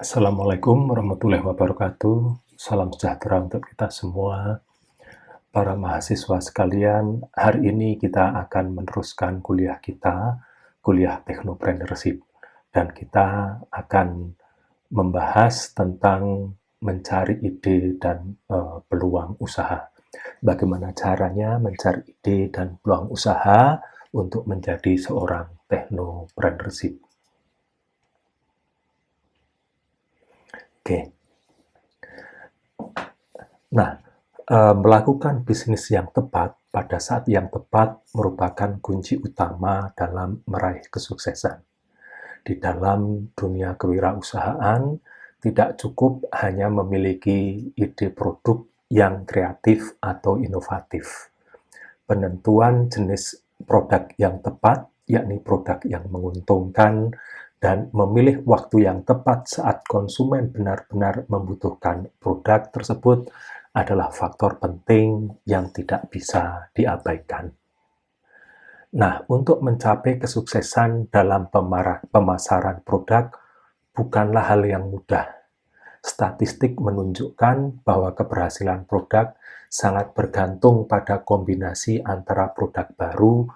Assalamualaikum warahmatullahi wabarakatuh. Salam sejahtera untuk kita semua. Para mahasiswa sekalian, hari ini kita akan meneruskan kuliah kita, kuliah Technopreneurship. Dan kita akan membahas tentang mencari ide dan peluang usaha. Bagaimana caranya mencari ide dan peluang usaha untuk menjadi seorang Technopreneurship. Oke. Nah, melakukan bisnis yang tepat pada saat yang tepat merupakan kunci utama dalam meraih kesuksesan. Di dalam dunia kewirausahaan, tidak cukup hanya memiliki ide produk yang kreatif atau inovatif. Penentuan jenis produk yang tepat, yakni produk yang menguntungkan, dan memilih waktu yang tepat saat konsumen benar-benar membutuhkan produk tersebut adalah faktor penting yang tidak bisa diabaikan. Nah, untuk mencapai kesuksesan dalam pemasaran produk bukanlah hal yang mudah. Statistik menunjukkan bahwa keberhasilan produk sangat bergantung pada kombinasi antara produk baru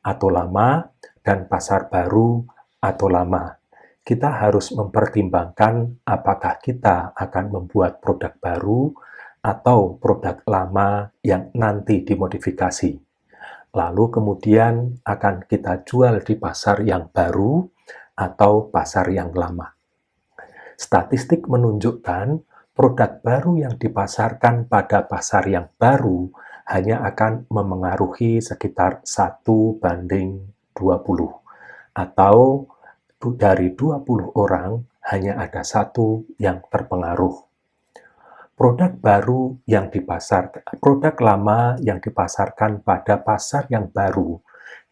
atau lama dan pasar baru atau lama. Kita harus mempertimbangkan apakah kita akan membuat produk baru atau produk lama yang nanti dimodifikasi. Lalu kemudian akan kita jual di pasar yang baru atau pasar yang lama. Statistik menunjukkan produk baru yang dipasarkan pada pasar yang baru hanya akan memengaruhi sekitar 1:20, atau dari 20 orang hanya ada 1 yang terpengaruh. Produk lama yang dipasarkan pada pasar yang baru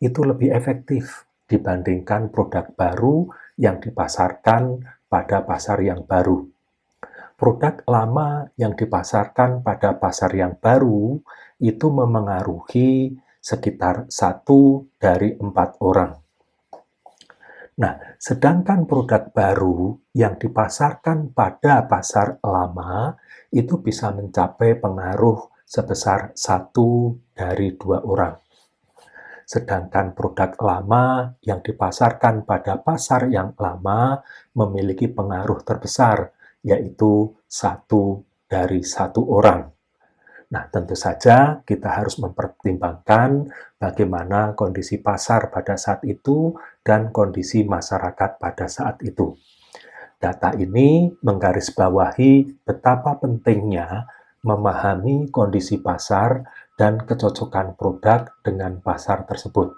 itu lebih efektif dibandingkan produk baru yang dipasarkan pada pasar yang baru. Produk lama yang dipasarkan pada pasar yang baru itu memengaruhi sekitar 1 dari 4 orang. Nah, sedangkan produk baru yang dipasarkan pada pasar lama itu bisa mencapai pengaruh sebesar 1 dari 2 orang. Sedangkan produk lama yang dipasarkan pada pasar yang lama memiliki pengaruh terbesar, yaitu 1 dari 1 orang. Nah, tentu saja kita harus mempertimbangkan bagaimana kondisi pasar pada saat itu dan kondisi masyarakat pada saat itu. Data ini menggarisbawahi betapa pentingnya memahami kondisi pasar dan kecocokan produk dengan pasar tersebut.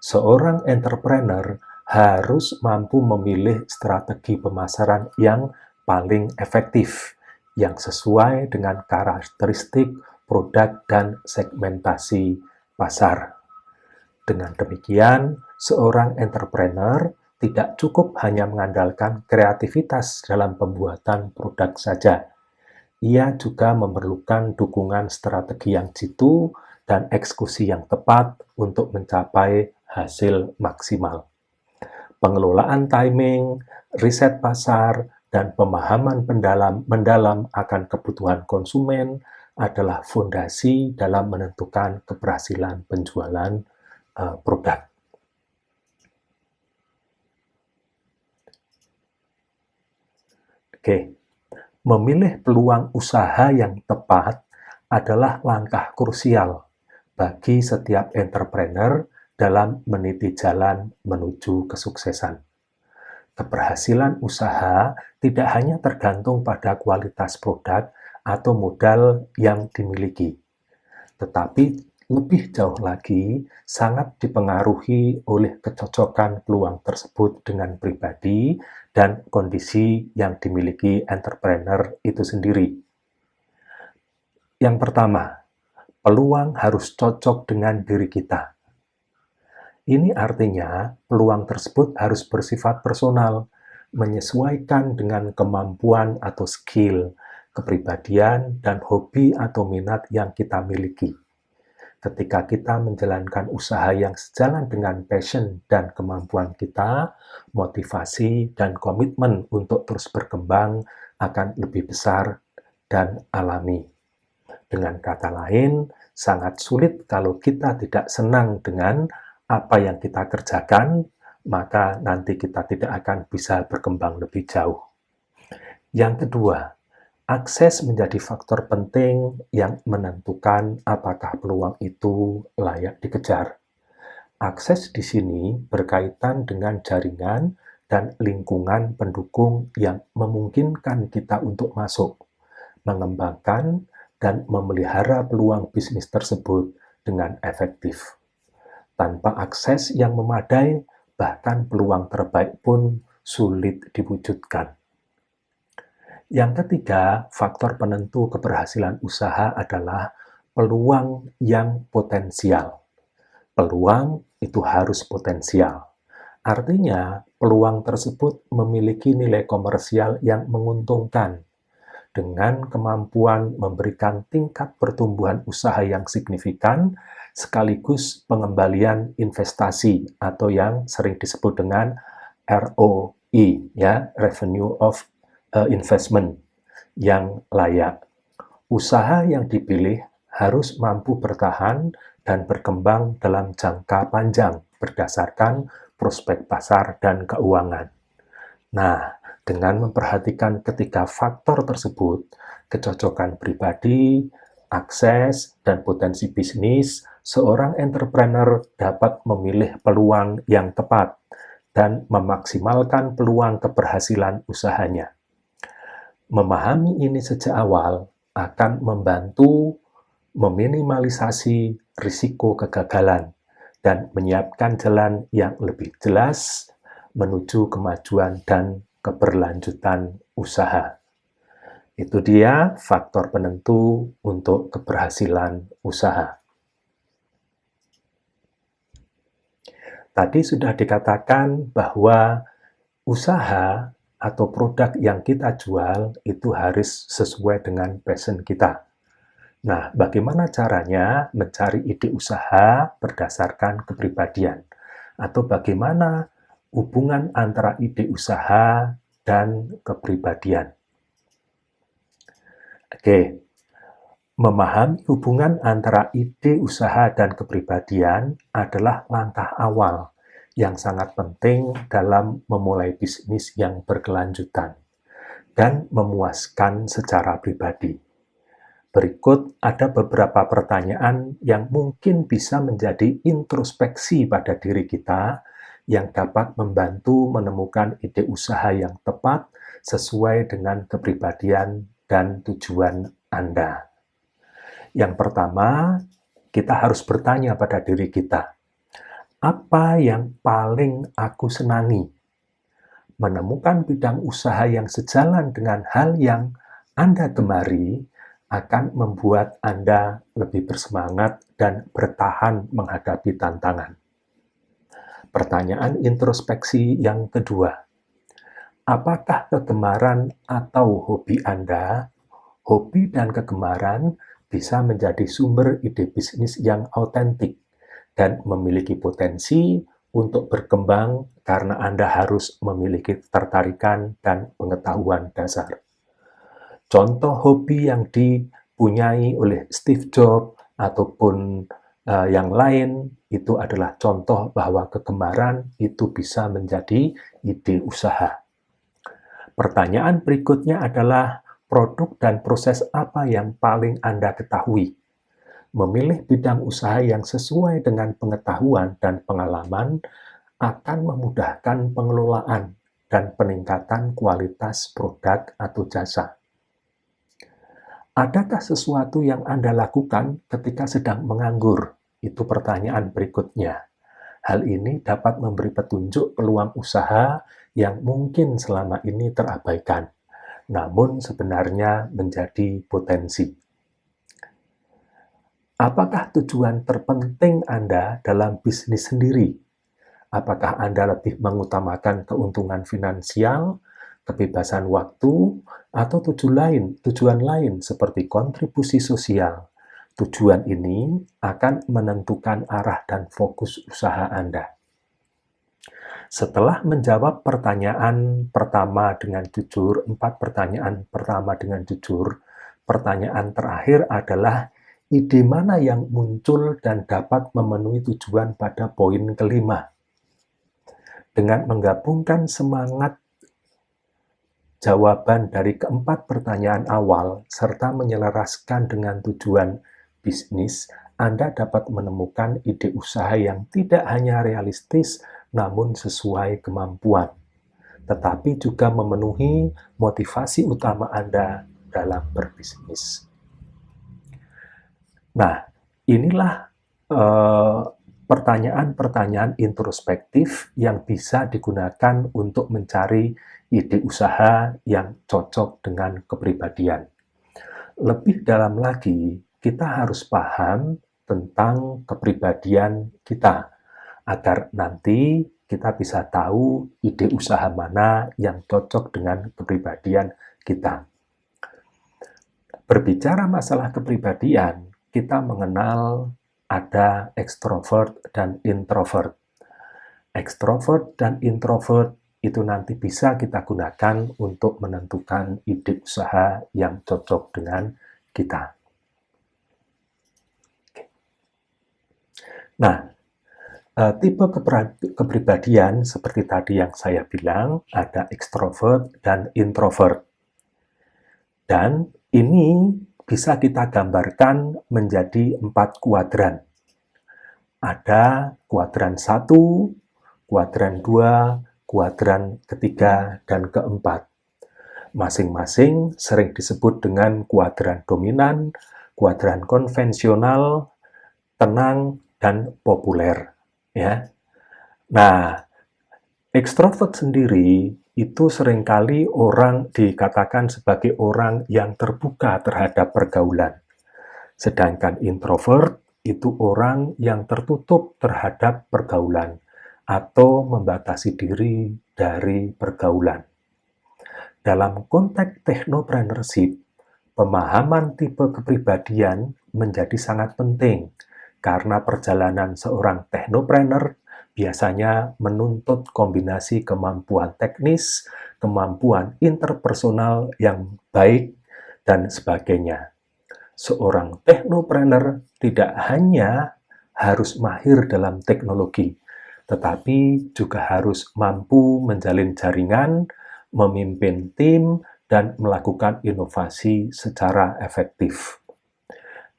Seorang entrepreneur harus mampu memilih strategi pemasaran yang paling efektif, yang sesuai dengan karakteristik produk dan segmentasi pasar. Dengan demikian, seorang entrepreneur tidak cukup hanya mengandalkan kreativitas dalam pembuatan produk saja. Ia juga memerlukan dukungan strategi yang jitu dan eksekusi yang tepat untuk mencapai hasil maksimal. Pengelolaan timing, riset pasar, dan pemahaman mendalam akan kebutuhan konsumen adalah fondasi dalam menentukan keberhasilan penjualan produk. Oke, memilih peluang usaha yang tepat adalah langkah krusial bagi setiap entrepreneur dalam meniti jalan menuju kesuksesan. Keberhasilan usaha tidak hanya tergantung pada kualitas produk atau modal yang dimiliki, tetapi lebih jauh lagi sangat dipengaruhi oleh kecocokan peluang tersebut dengan pribadi dan kondisi yang dimiliki entrepreneur itu sendiri. Yang pertama, peluang harus cocok dengan diri kita. Ini artinya peluang tersebut harus bersifat personal, menyesuaikan dengan kemampuan atau skill, kepribadian, dan hobi atau minat yang kita miliki. ketika kita menjalankan usaha yang sejalan dengan passion dan kemampuan kita, motivasi dan komitmen untuk terus berkembang akan lebih besar dan alami. Dengan kata lain, sangat sulit kalau kita tidak senang dengan apa yang kita kerjakan, maka nanti kita tidak akan bisa berkembang lebih jauh. Yang kedua, akses menjadi faktor penting yang menentukan apakah peluang itu layak dikejar. Akses di sini berkaitan dengan jaringan dan lingkungan pendukung yang memungkinkan kita untuk masuk, mengembangkan, dan memelihara peluang bisnis tersebut dengan efektif. Tanpa akses yang memadai, bahkan peluang terbaik pun sulit diwujudkan. Yang ketiga, faktor penentu keberhasilan usaha adalah peluang yang potensial. Peluang itu harus potensial. Artinya, peluang tersebut memiliki nilai komersial yang menguntungkan dengan kemampuan memberikan tingkat pertumbuhan usaha yang signifikan sekaligus pengembalian investasi atau yang sering disebut dengan ROI, ya, Revenue of Investment, yang layak. Usaha yang dipilih harus mampu bertahan dan berkembang dalam jangka panjang berdasarkan prospek pasar dan keuangan. Nah, dengan memperhatikan ketiga faktor tersebut, kecocokan pribadi, akses, dan potensi bisnis, seorang entrepreneur dapat memilih peluang yang tepat dan memaksimalkan peluang keberhasilan usahanya. Memahami ini sejak awal akan membantu meminimalisasi risiko kegagalan dan menyiapkan jalan yang lebih jelas menuju kemajuan dan keberlanjutan usaha. Itu dia faktor penentu untuk keberhasilan usaha. Tadi sudah dikatakan bahwa usaha atau produk yang kita jual itu harus sesuai dengan passion kita. Nah, bagaimana caranya mencari ide usaha berdasarkan kepribadian? Atau bagaimana hubungan antara ide usaha dan kepribadian? Oke, memahami hubungan antara ide usaha dan kepribadian adalah langkah awal yang sangat penting dalam memulai bisnis yang berkelanjutan dan memuaskan secara pribadi. Berikut ada beberapa pertanyaan yang mungkin bisa menjadi introspeksi pada diri kita yang dapat membantu menemukan ide usaha yang tepat sesuai dengan kepribadian dan tujuan Anda. Yang pertama, kita harus bertanya pada diri kita, apa yang paling aku senangi? Menemukan bidang usaha yang sejalan dengan hal yang Anda gemari akan membuat Anda lebih bersemangat dan bertahan menghadapi tantangan. Pertanyaan introspeksi yang kedua, apakah kegemaran atau hobi Anda, hobi dan kegemaran bisa menjadi sumber ide bisnis yang autentik dan memiliki potensi untuk berkembang karena Anda harus memiliki ketertarikan dan pengetahuan dasar. Contoh hobi yang dipunyai oleh Steve Jobs ataupun yang lain itu adalah contoh bahwa kegemaran itu bisa menjadi ide usaha. Pertanyaan berikutnya adalah produk dan proses apa yang paling Anda ketahui? Memilih bidang usaha yang sesuai dengan pengetahuan dan pengalaman akan memudahkan pengelolaan dan peningkatan kualitas produk atau jasa. Adakah sesuatu yang Anda lakukan ketika sedang menganggur? Itu pertanyaan berikutnya. Hal ini dapat memberi petunjuk peluang usaha yang mungkin selama ini terabaikan, namun sebenarnya menjadi potensi. Apakah tujuan terpenting Anda dalam bisnis sendiri? Apakah Anda lebih mengutamakan keuntungan finansial, kebebasan waktu, atau tujuan lain seperti kontribusi sosial, Tujuan ini akan menentukan arah dan fokus usaha Anda. Setelah menjawab pertanyaan pertama dengan jujur, 4 pertanyaan pertama dengan jujur, pertanyaan terakhir adalah ide mana yang muncul dan dapat memenuhi tujuan pada poin kelima. Dengan menggabungkan semangat jawaban dari keempat pertanyaan awal serta menyelaraskan dengan tujuan bisnis, Anda dapat menemukan ide usaha yang tidak hanya realistis namun sesuai kemampuan, tetapi juga memenuhi motivasi utama Anda dalam berbisnis. Nah, inilah pertanyaan-pertanyaan introspektif yang bisa digunakan untuk mencari ide usaha yang cocok dengan kepribadian. Lebih dalam lagi, kita harus paham tentang kepribadian kita, agar nanti kita bisa tahu ide usaha mana yang cocok dengan kepribadian kita. Berbicara masalah kepribadian, kita mengenal ada ekstrovert dan introvert. Ekstrovert dan introvert itu nanti bisa kita gunakan untuk menentukan ide usaha yang cocok dengan kita. Nah, tipe kepribadian seperti tadi yang saya bilang, ada ekstrovert dan introvert. Dan ini bisa kita gambarkan menjadi 4 kuadran. Ada kuadran 1, kuadran 2, kuadran ketiga, dan keempat. Masing-masing sering disebut dengan kuadran dominan, kuadran konvensional, tenang, dan populer. Ya. Nah, ekstrovert sendiri itu seringkali orang dikatakan sebagai orang yang terbuka terhadap pergaulan. Sedangkan introvert itu orang yang tertutup terhadap pergaulan atau membatasi diri dari pergaulan. Dalam konteks technopreneurship, pemahaman tipe kepribadian menjadi sangat penting karena perjalanan seorang technopreneur biasanya menuntut kombinasi kemampuan teknis, kemampuan interpersonal yang baik, dan sebagainya. Seorang technopreneur tidak hanya harus mahir dalam teknologi, tetapi juga harus mampu menjalin jaringan, memimpin tim, dan melakukan inovasi secara efektif.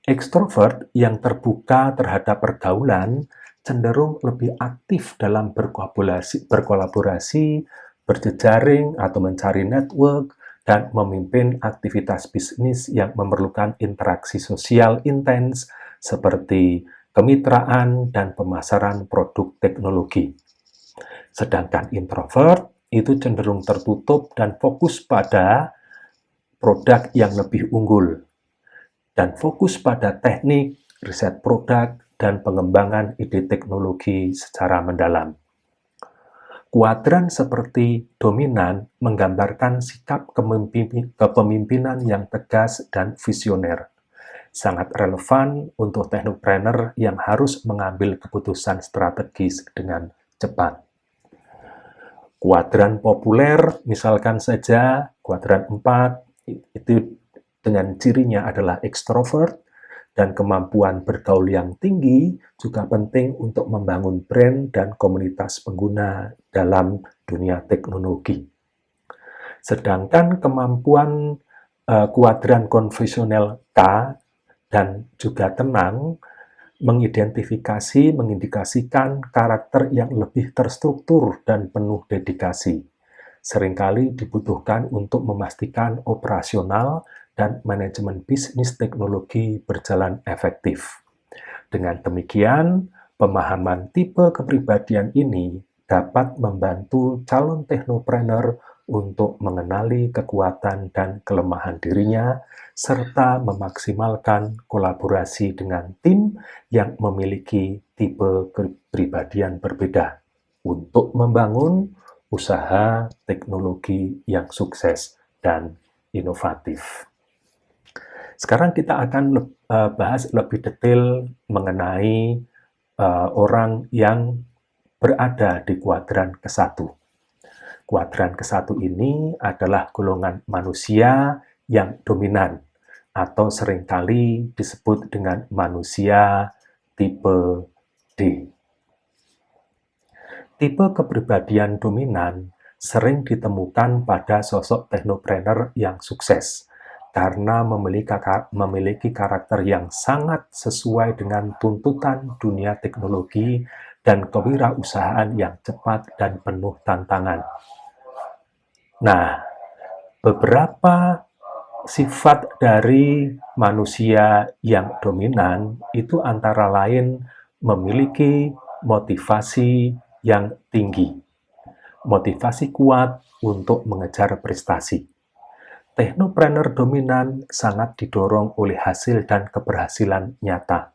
Ekstrovert yang terbuka terhadap pergaulan cenderung lebih aktif dalam berkolaborasi, berjejaring, atau mencari network, dan memimpin aktivitas bisnis yang memerlukan interaksi sosial intens seperti kemitraan dan pemasaran produk teknologi. Sedangkan introvert itu cenderung tertutup dan fokus pada produk yang lebih unggul, dan fokus pada teknik, riset produk, dan pengembangan ide teknologi secara mendalam. Kuadran seperti dominan menggambarkan sikap kepemimpinan yang tegas dan visioner. Sangat relevan untuk technopreneur yang harus mengambil keputusan strategis dengan cepat. Kuadran populer, misalkan saja kuadran 4, itu dengan cirinya adalah ekstrovert, dan kemampuan bergaul yang tinggi juga penting untuk membangun brand dan komunitas pengguna dalam dunia teknologi. Sedangkan kemampuan kuadran konvensional K dan juga tenang mengindikasikan karakter yang lebih terstruktur dan penuh dedikasi. Seringkali dibutuhkan untuk memastikan operasional dan manajemen bisnis teknologi berjalan efektif. Dengan demikian, pemahaman tipe kepribadian ini dapat membantu calon technopreneur untuk mengenali kekuatan dan kelemahan dirinya, serta memaksimalkan kolaborasi dengan tim yang memiliki tipe kepribadian berbeda untuk membangun usaha teknologi yang sukses dan inovatif. Sekarang kita akan bahas lebih detail mengenai orang yang berada di kuadran ke-1. Kuadran ke-1 ini adalah golongan manusia yang dominan atau seringkali disebut dengan manusia tipe D. Tipe kepribadian dominan sering ditemukan pada sosok teknopreneur yang sukses karena memiliki karakter yang sangat sesuai dengan tuntutan dunia teknologi dan kewirausahaan yang cepat dan penuh tantangan. Nah, beberapa sifat dari manusia yang dominan itu antara lain memiliki motivasi yang tinggi, motivasi kuat untuk mengejar prestasi. Teknopreneur dominan sangat didorong oleh hasil dan keberhasilan nyata.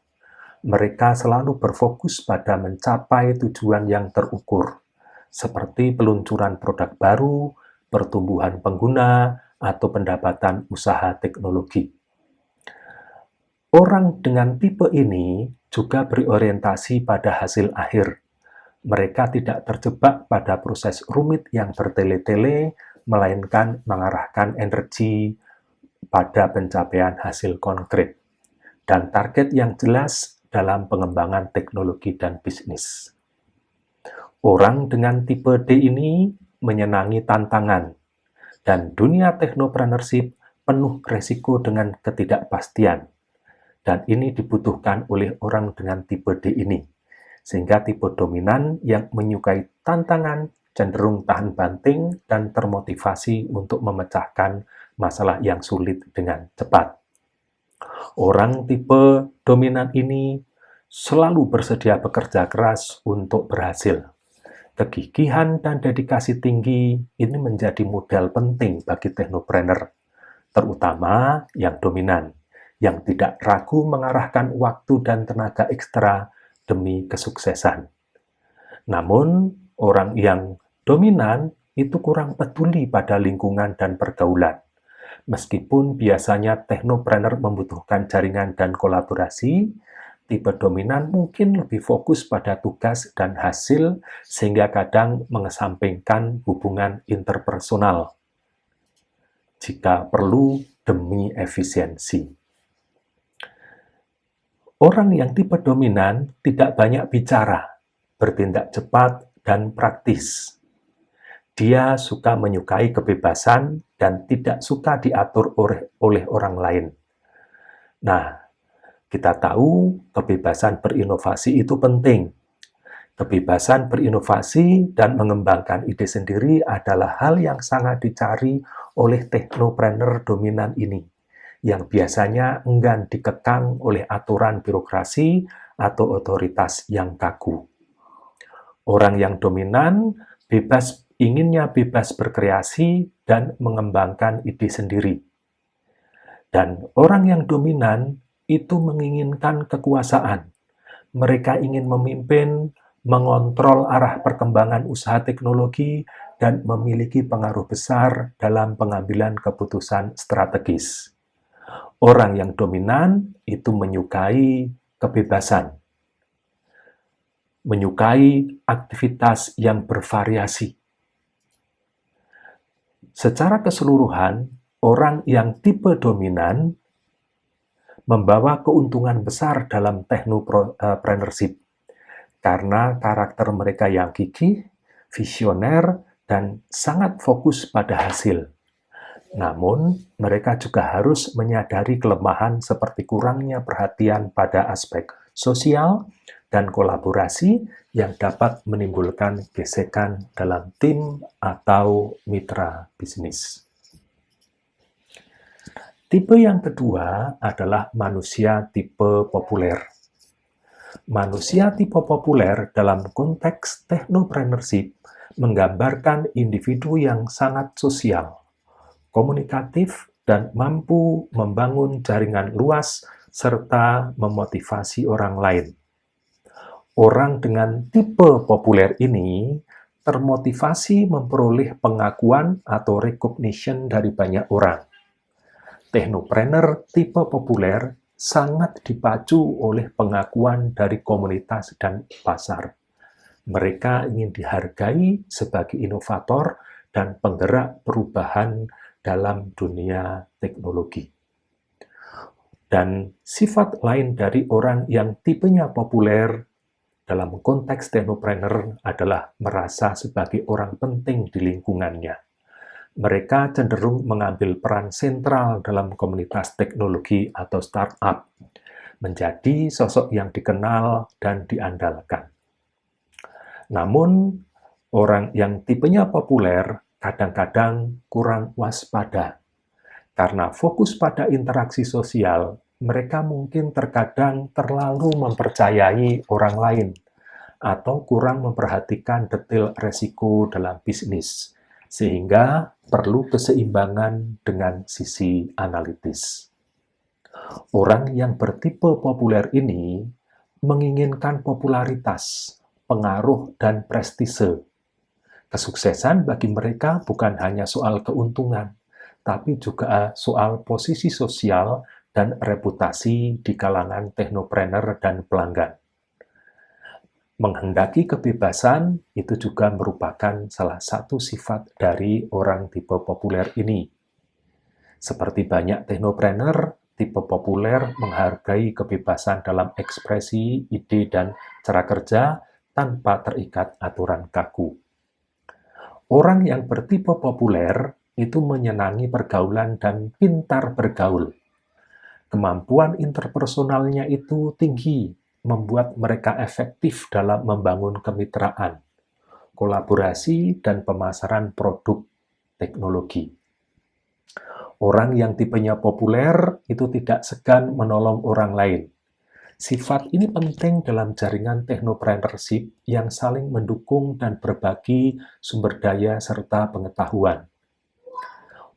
Mereka selalu berfokus pada mencapai tujuan yang terukur, seperti peluncuran produk baru, pertumbuhan pengguna, atau pendapatan usaha teknologi. Orang dengan tipe ini juga berorientasi pada hasil akhir. Mereka tidak terjebak pada proses rumit yang bertele-tele, melainkan mengarahkan energi pada pencapaian hasil konkret dan target yang jelas dalam pengembangan teknologi dan bisnis. Orang dengan tipe D ini menyenangi tantangan, dan dunia teknopreneurship penuh resiko dengan ketidakpastian. Dan ini dibutuhkan oleh orang dengan tipe D ini, sehingga tipe dominan yang menyukai tantangan cenderung tahan banting dan termotivasi untuk memecahkan masalah yang sulit dengan cepat. Orang tipe dominan ini selalu bersedia bekerja keras untuk berhasil. Kegigihan dan dedikasi tinggi ini menjadi modal penting bagi teknopreneur, terutama yang dominan, yang tidak ragu mengarahkan waktu dan tenaga ekstra demi kesuksesan. Namun, orang yang dominan itu kurang peduli pada lingkungan dan pergaulan. Meskipun biasanya teknopreneur membutuhkan jaringan dan kolaborasi, tipe dominan mungkin lebih fokus pada tugas dan hasil sehingga kadang mengesampingkan hubungan interpersonal jika perlu demi efisiensi. Orang yang tipe dominan tidak banyak bicara, bertindak cepat dan praktis. Dia suka menyukai kebebasan dan tidak suka diatur oleh orang lain. Nah, kita tahu kebebasan berinovasi itu penting. Kebebasan berinovasi dan mengembangkan ide sendiri adalah hal yang sangat dicari oleh teknopreneur dominan ini, yang biasanya enggan dikekang oleh aturan birokrasi atau otoritas yang kaku. Orang yang dominan inginnya bebas berkreasi dan mengembangkan ide sendiri. Dan orang yang dominan itu menginginkan kekuasaan. Mereka ingin memimpin, mengontrol arah perkembangan usaha teknologi, dan memiliki pengaruh besar dalam pengambilan keputusan strategis. Orang yang dominan itu menyukai kebebasan, menyukai aktivitas yang bervariasi. Secara keseluruhan, orang yang tipe dominan membawa keuntungan besar dalam teknopreneurship karena karakter mereka yang gigih, visioner, dan sangat fokus pada hasil. Namun, mereka juga harus menyadari kelemahan seperti kurangnya perhatian pada aspek sosial dan kolaborasi yang dapat menimbulkan gesekan dalam tim atau mitra bisnis. Tipe yang kedua adalah manusia tipe populer. Manusia tipe populer dalam konteks teknopreneurship menggambarkan individu yang sangat sosial, komunikatif, dan mampu membangun jaringan luas serta memotivasi orang lain. Orang dengan tipe populer ini termotivasi memperoleh pengakuan atau recognition dari banyak orang. Teknopreneur tipe populer sangat dipacu oleh pengakuan dari komunitas dan pasar. Mereka ingin dihargai sebagai inovator dan penggerak perubahan dalam dunia teknologi. Dan sifat lain dari orang yang tipenya populer dalam konteks teknopreneur adalah merasa sebagai orang penting di lingkungannya. Mereka cenderung mengambil peran sentral dalam komunitas teknologi atau startup, menjadi sosok yang dikenal dan diandalkan. Namun, orang yang tipenya populer kadang-kadang kurang waspada. Karena fokus pada interaksi sosial, mereka mungkin terkadang terlalu mempercayai orang lain atau kurang memperhatikan detail resiko dalam bisnis, sehingga perlu keseimbangan dengan sisi analitis. Orang yang bertipe populer ini menginginkan popularitas, pengaruh, dan prestise. Kesuksesan bagi mereka bukan hanya soal keuntungan, tapi juga soal posisi sosial dan reputasi di kalangan teknopreneur dan pelanggan. Menghendaki kebebasan itu juga merupakan salah satu sifat dari orang tipe populer ini. Seperti banyak teknopreneur, tipe populer menghargai kebebasan dalam ekspresi, ide, dan cara kerja tanpa terikat aturan kaku. Orang yang bertipe populer itu menyenangi pergaulan dan pintar bergaul. Kemampuan interpersonalnya itu tinggi, membuat mereka efektif dalam membangun kemitraan, kolaborasi, dan pemasaran produk teknologi. Orang yang tipenya populer itu tidak segan menolong orang lain. Sifat ini penting dalam jaringan teknopreneurship yang saling mendukung dan berbagi sumber daya serta pengetahuan.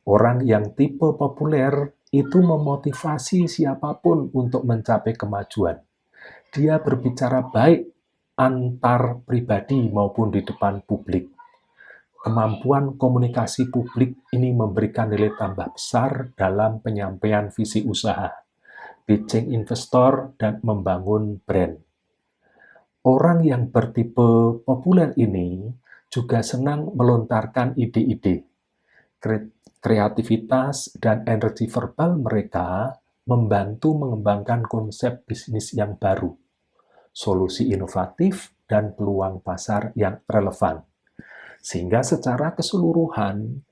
Orang yang tipe populer itu memotivasi siapapun untuk mencapai kemajuan. Dia berbicara baik antar pribadi maupun di depan publik. Kemampuan komunikasi publik ini memberikan nilai tambah besar dalam penyampaian visi usaha, pitching investor, dan membangun brand. Orang yang bertipe populer ini juga senang melontarkan ide-ide. Kreativitas dan energi verbal mereka membantu mengembangkan konsep bisnis yang baru, solusi inovatif, dan peluang pasar yang relevan. Sehingga secara keseluruhan,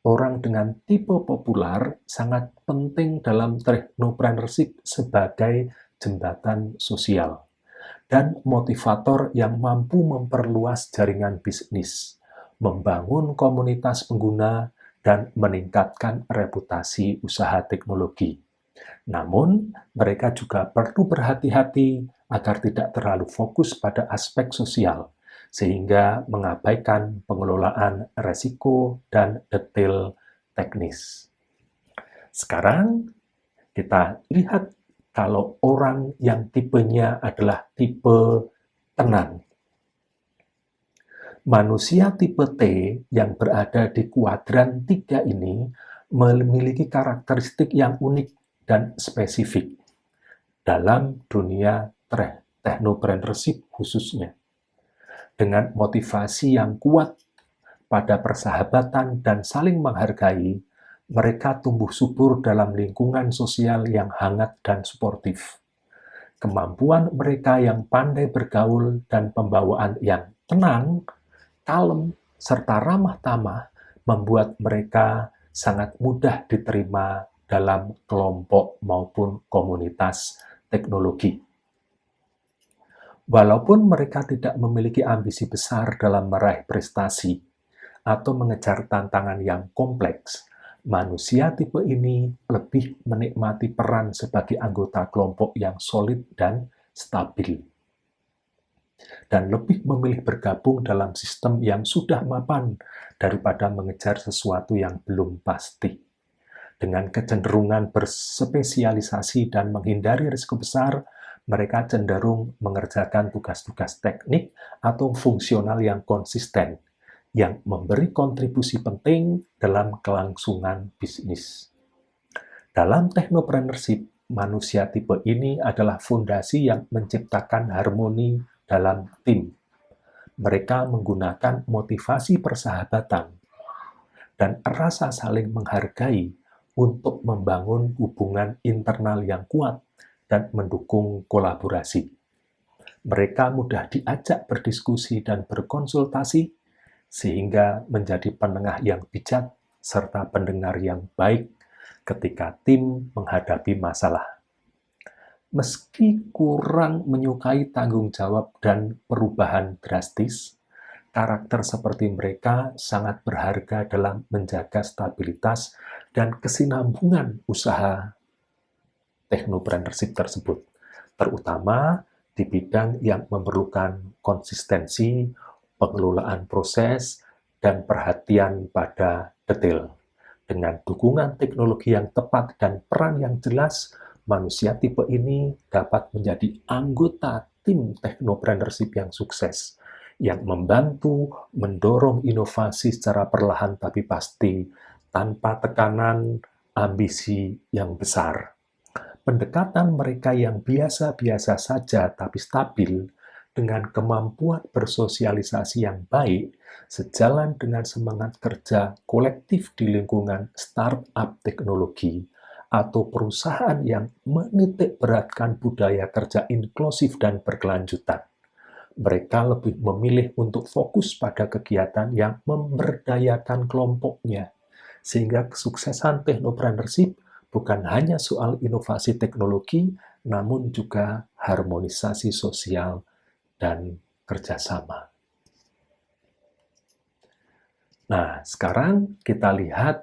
orang dengan tipe populer sangat penting dalam teknopreneurship sebagai jembatan sosial dan motivator yang mampu memperluas jaringan bisnis, membangun komunitas pengguna, dan meningkatkan reputasi usaha teknologi. Namun, mereka juga perlu berhati-hati agar tidak terlalu fokus pada aspek sosial, sehingga mengabaikan pengelolaan resiko dan detail teknis. Sekarang, kita lihat kalau orang yang tipenya adalah tipe tenang. Manusia tipe T yang berada di kuadran 3 ini memiliki karakteristik yang unik dan spesifik dalam dunia teknopreneurship khususnya. Dengan motivasi yang kuat pada persahabatan dan saling menghargai, mereka tumbuh subur dalam lingkungan sosial yang hangat dan suportif. Kemampuan mereka yang pandai bergaul dan pembawaan yang tenang, kalem, serta ramah tamah membuat mereka sangat mudah diterima dalam kelompok maupun komunitas teknologi. Walaupun mereka tidak memiliki ambisi besar dalam meraih prestasi atau mengejar tantangan yang kompleks, manusia tipe ini lebih menikmati peran sebagai anggota kelompok yang solid dan stabil, dan lebih memilih bergabung dalam sistem yang sudah mapan daripada mengejar sesuatu yang belum pasti. Dengan kecenderungan berspesialisasi dan menghindari risiko besar, mereka cenderung mengerjakan tugas-tugas teknik atau fungsional yang konsisten, yang memberi kontribusi penting dalam kelangsungan bisnis. Dalam teknopreneurship, manusia tipe ini adalah fondasi yang menciptakan harmoni dalam tim. Mereka menggunakan motivasi persahabatan dan rasa saling menghargai untuk membangun hubungan internal yang kuat dan mendukung kolaborasi. Mereka mudah diajak berdiskusi dan berkonsultasi, sehingga menjadi penengah yang bijak serta pendengar yang baik ketika tim menghadapi masalah. Meski kurang menyukai tanggung jawab dan perubahan drastis, karakter seperti mereka sangat berharga dalam menjaga stabilitas dan kesinambungan usaha teknopreneurship tersebut, terutama di bidang yang memerlukan konsistensi, pengelolaan proses, dan perhatian pada detail. Dengan dukungan teknologi yang tepat dan peran yang jelas, manusia tipe ini dapat menjadi anggota tim teknopreneurship yang sukses, yang membantu mendorong inovasi secara perlahan tapi pasti, tanpa tekanan ambisi yang besar. Pendekatan mereka yang biasa-biasa saja tapi stabil, dengan kemampuan bersosialisasi yang baik, sejalan dengan semangat kerja kolektif di lingkungan startup teknologi atau perusahaan yang menitikberatkan budaya kerja inklusif dan berkelanjutan. Mereka lebih memilih untuk fokus pada kegiatan yang memberdayakan kelompoknya, sehingga kesuksesan teknopreneurship bukan hanya soal inovasi teknologi, namun juga harmonisasi sosial dan kerjasama. Nah, sekarang kita lihat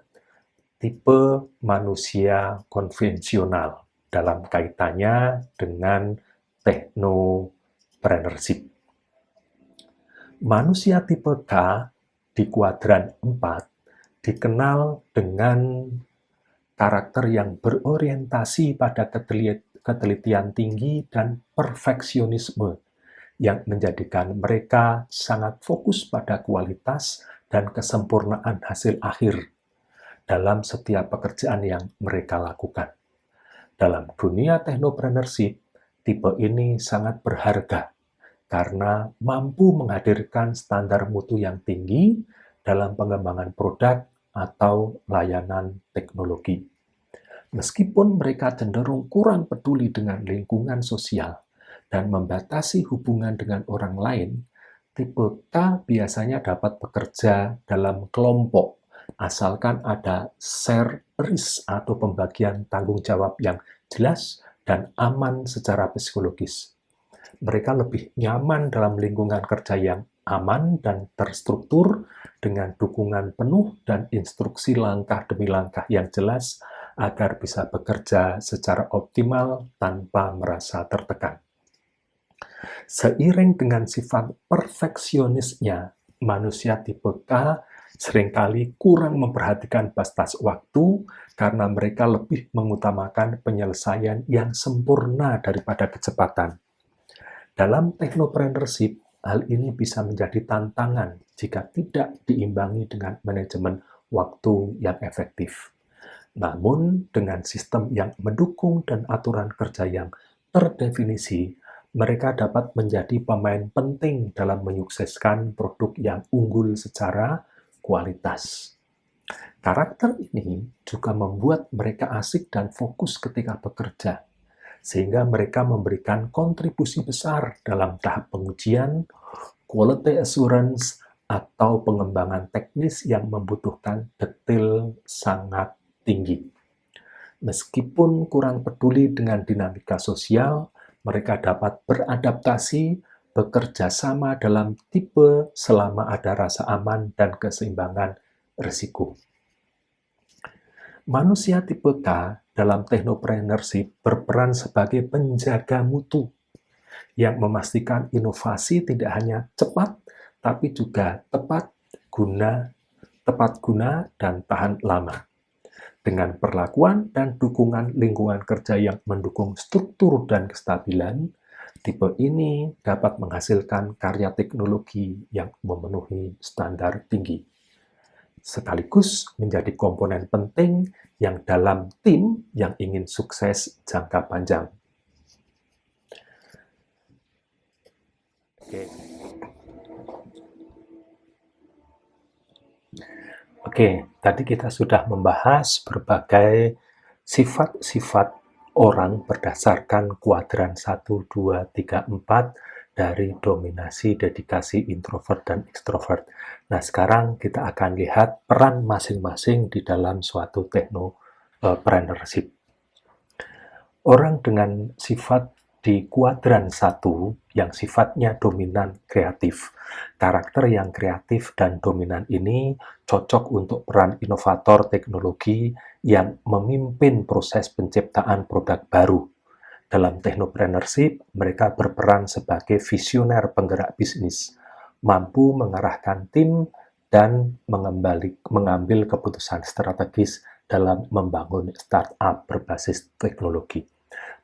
tipe manusia konvensional dalam kaitannya dengan teknopreneurship. Manusia tipe K di kuadran 4 dikenal dengan karakter yang berorientasi pada ketelitian tinggi dan perfeksionisme, yang menjadikan mereka sangat fokus pada kualitas dan kesempurnaan hasil akhir dalam setiap pekerjaan yang mereka lakukan. Dalam dunia teknopreneurship, tipe ini sangat berharga karena mampu menghadirkan standar mutu yang tinggi dalam pengembangan produk atau layanan teknologi. Meskipun mereka cenderung kurang peduli dengan lingkungan sosial dan membatasi hubungan dengan orang lain, tipe K biasanya dapat bekerja dalam kelompok, asalkan ada share risk atau pembagian tanggung jawab yang jelas dan aman secara psikologis. Mereka lebih nyaman dalam lingkungan kerja yang aman dan terstruktur, dengan dukungan penuh dan instruksi langkah demi langkah yang jelas agar bisa bekerja secara optimal tanpa merasa tertekan. Seiring dengan sifat perfeksionisnya, manusia tipe K seringkali kurang memperhatikan batas waktu karena mereka lebih mengutamakan penyelesaian yang sempurna daripada kecepatan. Dalam teknopreneurship, hal ini bisa menjadi tantangan jika tidak diimbangi dengan manajemen waktu yang efektif. Namun, dengan sistem yang mendukung dan aturan kerja yang terdefinisi, mereka dapat menjadi pemain penting dalam menyukseskan produk yang unggul secara kualitas. Karakter ini juga membuat mereka asik dan fokus ketika bekerja, sehingga mereka memberikan kontribusi besar dalam tahap pengujian, quality assurance, atau pengembangan teknis yang membutuhkan detail sangat tinggi. Meskipun kurang peduli dengan dinamika sosial, mereka dapat beradaptasi, bekerja sama dalam tipe selama ada rasa aman dan keseimbangan risiko. Manusia tipe K dalam teknopreneurship berperan sebagai penjaga mutu yang memastikan inovasi tidak hanya cepat, tapi juga tepat guna, dan tahan lama. Dengan perlakuan dan dukungan lingkungan kerja yang mendukung struktur dan kestabilan, tipe ini dapat menghasilkan karya teknologi yang memenuhi standar tinggi. sekaligus menjadi komponen penting yang dalam tim yang ingin sukses jangka panjang. Oke, tadi kita sudah membahas berbagai sifat-sifat orang berdasarkan kuadran 1, 2, 3, 4 dari dominasi, dedikasi, introvert, dan extrovert. Nah, sekarang kita akan lihat peran masing-masing di dalam suatu technopreneurship. Orang dengan sifat di kuadran 1 yang sifatnya dominan kreatif. Karakter yang kreatif dan dominan ini cocok untuk peran inovator teknologi yang memimpin proses penciptaan produk baru. Dalam technopreneurship, mereka berperan sebagai visioner penggerak bisnis, mampu mengarahkan tim dan mengambil keputusan strategis dalam membangun startup berbasis teknologi.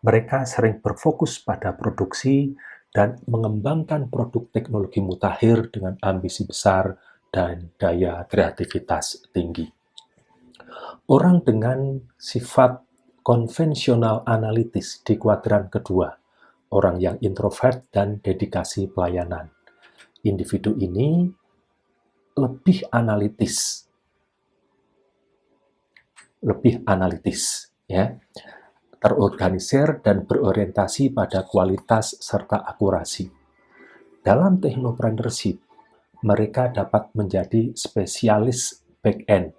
Mereka sering berfokus pada produksi dan mengembangkan produk teknologi mutakhir dengan ambisi besar dan daya kreativitas tinggi. Orang dengan sifat konvensional analitis di kuadran kedua, orang yang introvert dan dedikasi pelayanan. Individu ini lebih analitis, ya, terorganisir dan berorientasi pada kualitas serta akurasi. Dalam technopreneurship, mereka dapat menjadi spesialis back-end,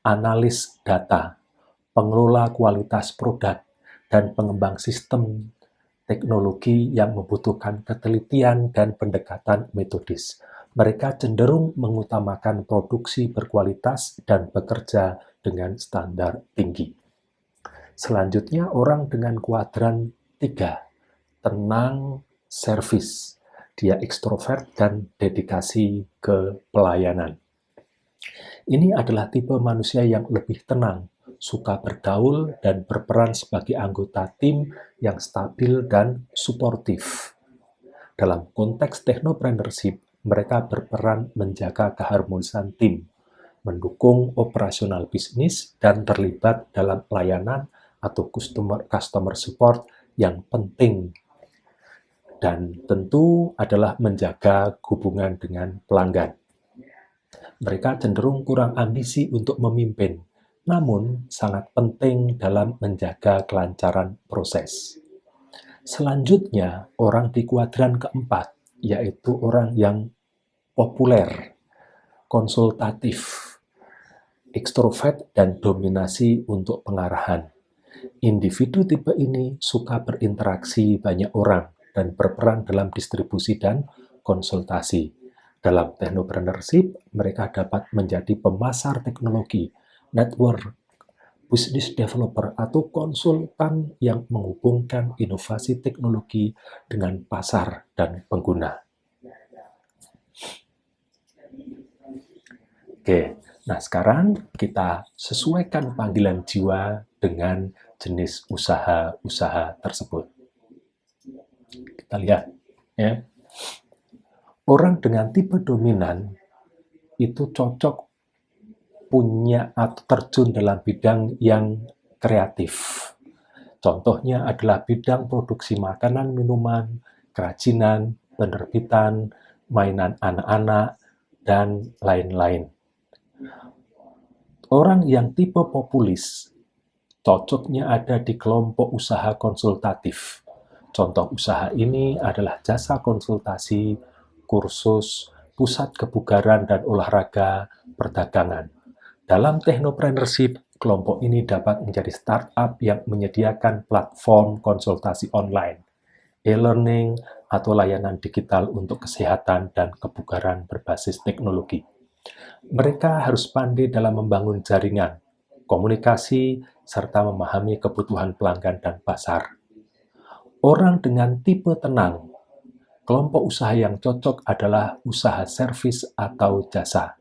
analis data, pengelola kualitas produk, dan pengembang sistem teknologi yang membutuhkan ketelitian dan pendekatan metodis. Mereka cenderung mengutamakan produksi berkualitas dan bekerja dengan standar tinggi. Selanjutnya, orang dengan kuadran 3, tenang, servis. Dia ekstrovert dan dedikasi ke pelayanan. Ini adalah tipe manusia yang lebih tenang, suka bergaul, dan berperan sebagai anggota tim yang stabil dan suportif. Dalam konteks technopreneurship, mereka berperan menjaga keharmonisan tim, mendukung operasional bisnis, dan terlibat dalam pelayanan atau customer support yang penting. Dan tentu adalah menjaga hubungan dengan pelanggan. Mereka cenderung kurang ambisi untuk memimpin, namun sangat penting dalam menjaga kelancaran proses. Selanjutnya, orang di kuadran keempat, yaitu orang yang populer, konsultatif, ekstrovert, dan dominasi untuk pengarahan. Individu tipe ini suka berinteraksi banyak orang dan berperan dalam distribusi dan konsultasi. Dalam technopreneurship, mereka dapat menjadi pemasar teknologi, network, business developer, atau konsultan yang menghubungkan inovasi teknologi dengan pasar dan pengguna. Oke, nah sekarang kita sesuaikan panggilan jiwa dengan jenis usaha-usaha tersebut. Kita lihat, ya. Orang dengan tipe dominan itu cocok punya atau terjun dalam bidang yang kreatif. Contohnya adalah bidang produksi makanan, minuman, kerajinan, penerbitan, mainan anak-anak, dan lain-lain. Orang yang tipe populis cocoknya ada di kelompok usaha konsultatif. Contoh usaha ini adalah jasa konsultasi, kursus, pusat kebugaran dan olahraga, perdagangan. Dalam technopreneurship, kelompok ini dapat menjadi startup yang menyediakan platform konsultasi online, e-learning, atau layanan digital untuk kesehatan dan kebugaran berbasis teknologi. Mereka harus pandai dalam membangun jaringan, komunikasi, serta memahami kebutuhan pelanggan dan pasar. Orang dengan tipe tenang, kelompok usaha yang cocok adalah usaha servis atau jasa.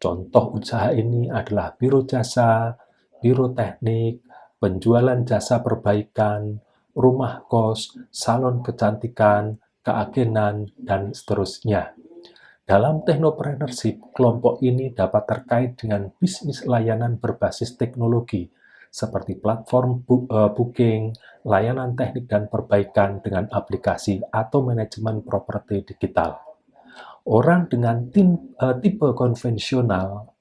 Contoh usaha ini adalah biro jasa, biro teknik, penjualan jasa perbaikan, rumah kos, salon kecantikan, keagenan, dan seterusnya. Dalam technopreneurship, kelompok ini dapat terkait dengan bisnis layanan berbasis teknologi, seperti platform booking, layanan teknik dan perbaikan dengan aplikasi, atau manajemen properti digital. Orang dengan tipe konvensional,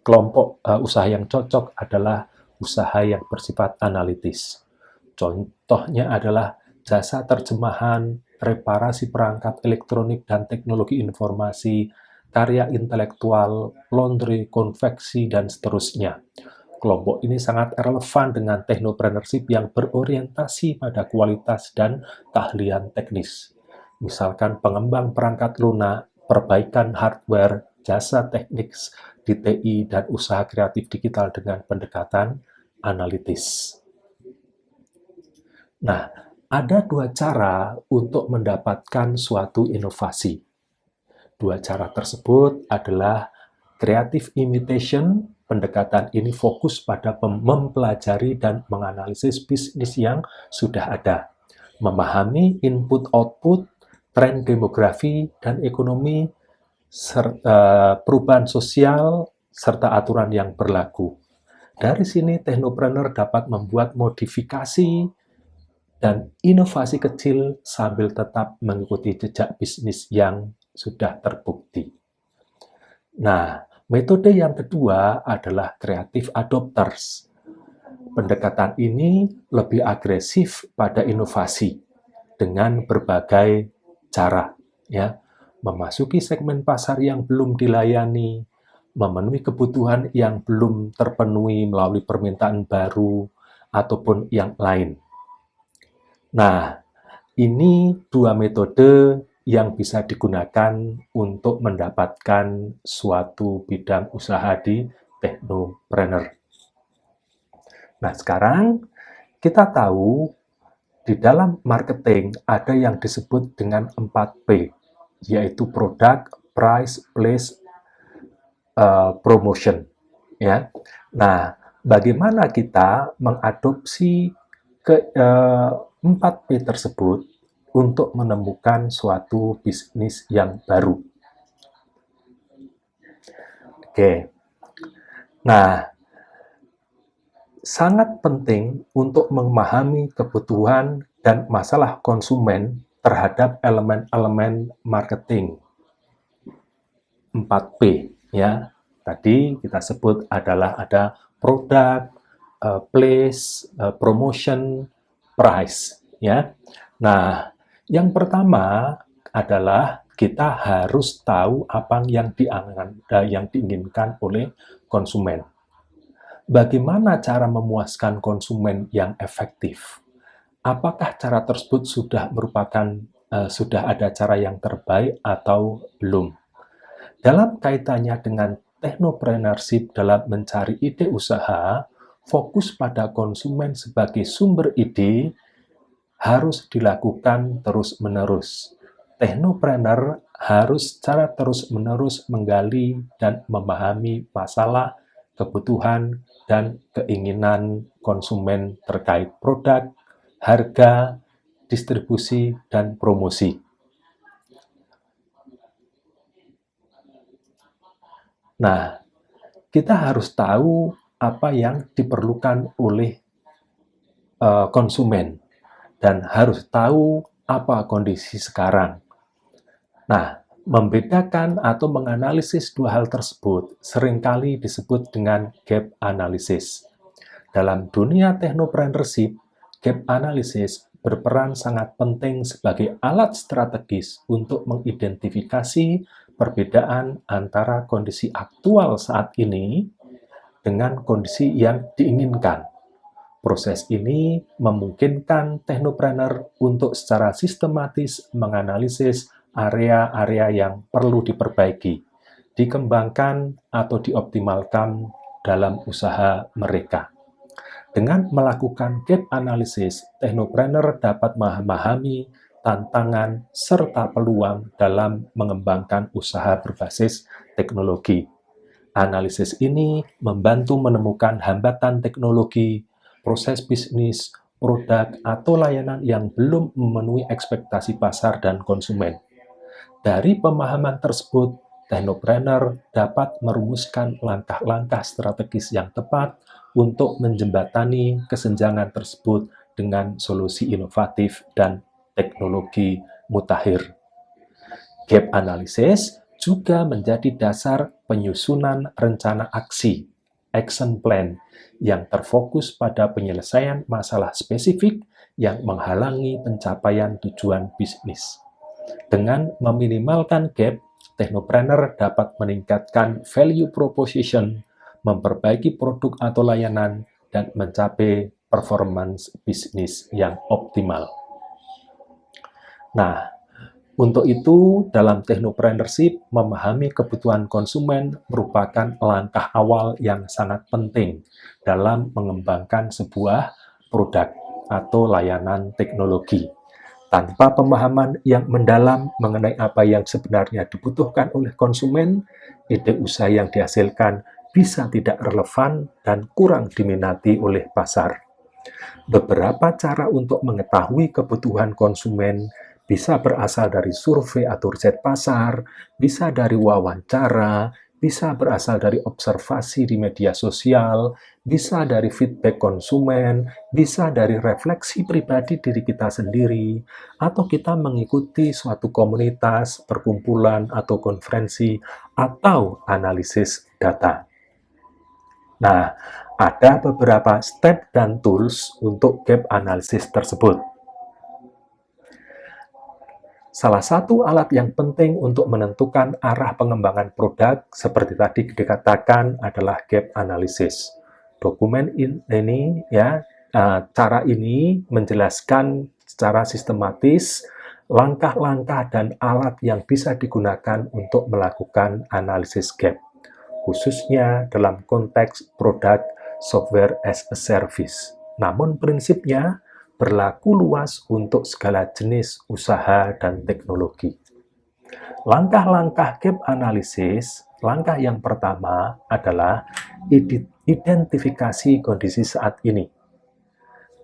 kelompok usaha yang cocok adalah usaha yang bersifat analitis. Contohnya adalah jasa terjemahan, reparasi perangkat elektronik dan teknologi informasi, karya intelektual, laundry, konveksi, dan seterusnya. Kelompok ini sangat relevan dengan technopreneurship yang berorientasi pada kualitas dan keahlian teknis. Misalkan pengembang perangkat lunak, perbaikan hardware, jasa teknik di TI, dan usaha kreatif digital dengan pendekatan analitis. Nah, ada dua cara untuk mendapatkan suatu inovasi. Dua cara tersebut adalah creative imitation. Pendekatan ini fokus pada mempelajari dan menganalisis bisnis yang sudah ada, memahami input-output, tren demografi dan ekonomi, perubahan sosial, serta aturan yang berlaku. Dari sini, technopreneur dapat membuat modifikasi dan inovasi kecil sambil tetap mengikuti jejak bisnis yang sudah terbukti. Nah, metode yang kedua adalah creative adopters. Pendekatan ini lebih agresif pada inovasi dengan berbagai cara, ya, memasuki segmen pasar yang belum dilayani, memenuhi kebutuhan yang belum terpenuhi melalui permintaan baru, ataupun yang lain. Nah, ini dua metode yang bisa digunakan untuk mendapatkan suatu bidang usaha di technopreneur. Nah, sekarang kita tahu di dalam marketing ada yang disebut dengan 4P, yaitu product, price, place, promotion. Ya. Nah, bagaimana kita mengadopsi 4P tersebut untuk menemukan suatu bisnis yang baru. Oke. Nah, sangat penting untuk memahami kebutuhan dan masalah konsumen terhadap elemen-elemen marketing 4P, ya. Tadi kita sebut adalah ada produk, place, promotion, price, ya. Nah, yang pertama adalah kita harus tahu apa yang diinginkan oleh konsumen. Bagaimana cara memuaskan konsumen yang efektif? Apakah cara tersebut sudah ada cara yang terbaik atau belum? Dalam kaitannya dengan technopreneurship dalam mencari ide usaha, fokus pada konsumen sebagai sumber ide harus dilakukan terus-menerus. Technopreneur harus secara terus-menerus menggali dan memahami masalah, kebutuhan, dan keinginan konsumen terkait produk, harga, distribusi, dan promosi. Nah, kita harus tahu apa yang diperlukan oleh konsumen dan harus tahu apa kondisi sekarang. Nah, membedakan atau menganalisis dua hal tersebut seringkali disebut dengan gap analysis. Dalam dunia technopreneurship, gap analysis berperan sangat penting sebagai alat strategis untuk mengidentifikasi perbedaan antara kondisi aktual saat ini dengan kondisi yang diinginkan. Proses ini memungkinkan technopreneur untuk secara sistematis menganalisis area-area yang perlu diperbaiki, dikembangkan, atau dioptimalkan dalam usaha mereka. Dengan melakukan gap analysis, technopreneur dapat memahami tantangan serta peluang dalam mengembangkan usaha berbasis teknologi. Analisis ini membantu menemukan hambatan teknologi, proses bisnis, produk, atau layanan yang belum memenuhi ekspektasi pasar dan konsumen. Dari pemahaman tersebut, teknopreneur dapat merumuskan langkah-langkah strategis yang tepat untuk menjembatani kesenjangan tersebut dengan solusi inovatif dan teknologi mutakhir. Gap analysis juga menjadi dasar penyusunan rencana aksi, action plan, yang terfokus pada penyelesaian masalah spesifik yang menghalangi pencapaian tujuan bisnis. Dengan meminimalkan gap, teknopreneur dapat meningkatkan value proposition, memperbaiki produk atau layanan, dan mencapai performance bisnis yang optimal. Nah, untuk itu, dalam technopreneurship, memahami kebutuhan konsumen merupakan langkah awal yang sangat penting dalam mengembangkan sebuah produk atau layanan teknologi. Tanpa pemahaman yang mendalam mengenai apa yang sebenarnya dibutuhkan oleh konsumen, ide usaha yang dihasilkan bisa tidak relevan dan kurang diminati oleh pasar. Beberapa cara untuk mengetahui kebutuhan konsumen bisa berasal dari survei atau riset pasar, bisa dari wawancara, bisa berasal dari observasi di media sosial, bisa dari feedback konsumen, bisa dari refleksi pribadi diri kita sendiri, atau kita mengikuti suatu komunitas, perkumpulan, atau konferensi, atau analisis data. Nah, ada beberapa step dan tools untuk gap analysis tersebut. Salah satu alat yang penting untuk menentukan arah pengembangan produk seperti tadi dikatakan adalah gap analysis. Dokumen ini ya, cara ini menjelaskan secara sistematis langkah-langkah dan alat yang bisa digunakan untuk melakukan analisis gap, khususnya dalam konteks produk software as a service. Namun prinsipnya berlaku luas untuk segala jenis usaha dan teknologi. Langkah-langkah gap analysis, langkah yang pertama adalah identifikasi kondisi saat ini.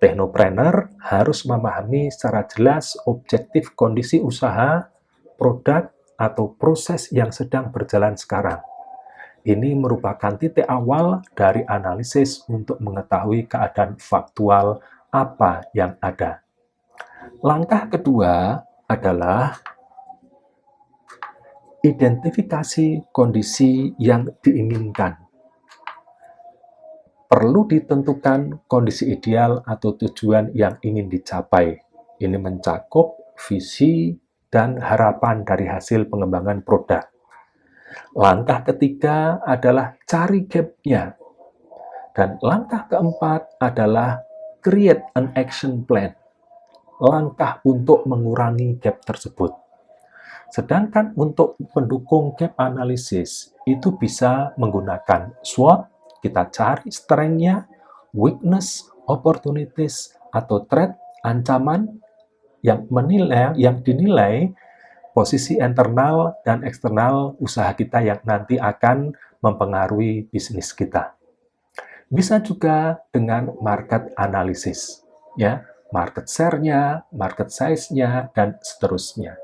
Teknopreneur harus memahami secara jelas objektif kondisi usaha, produk, atau proses yang sedang berjalan sekarang. Ini merupakan titik awal dari analisis untuk mengetahui keadaan faktual apa yang ada. Langkah kedua adalah identifikasi kondisi yang diinginkan. Perlu ditentukan kondisi ideal atau tujuan yang ingin dicapai. Ini mencakup visi dan harapan dari hasil pengembangan produk. Langkah ketiga adalah cari gap-nya. Dan langkah keempat adalah create an action plan, langkah untuk mengurangi gap tersebut. Sedangkan untuk pendukung gap analysis, itu bisa menggunakan SWOT, kita cari strength-nya, weakness, opportunities, atau threat, ancaman, yang dinilai posisi internal dan eksternal usaha kita yang nanti akan mempengaruhi bisnis kita. Bisa juga dengan market analysis, ya, market share-nya, market size-nya, dan seterusnya.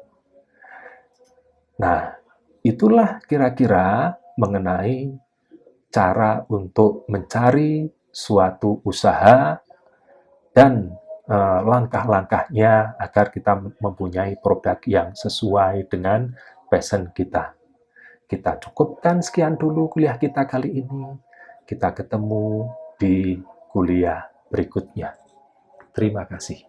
Nah, itulah kira-kira mengenai cara untuk mencari suatu usaha dan langkah-langkahnya agar kita mempunyai produk yang sesuai dengan passion kita. Kita cukupkan sekian dulu kuliah kita kali ini. Kita ketemu di kuliah berikutnya. Terima kasih.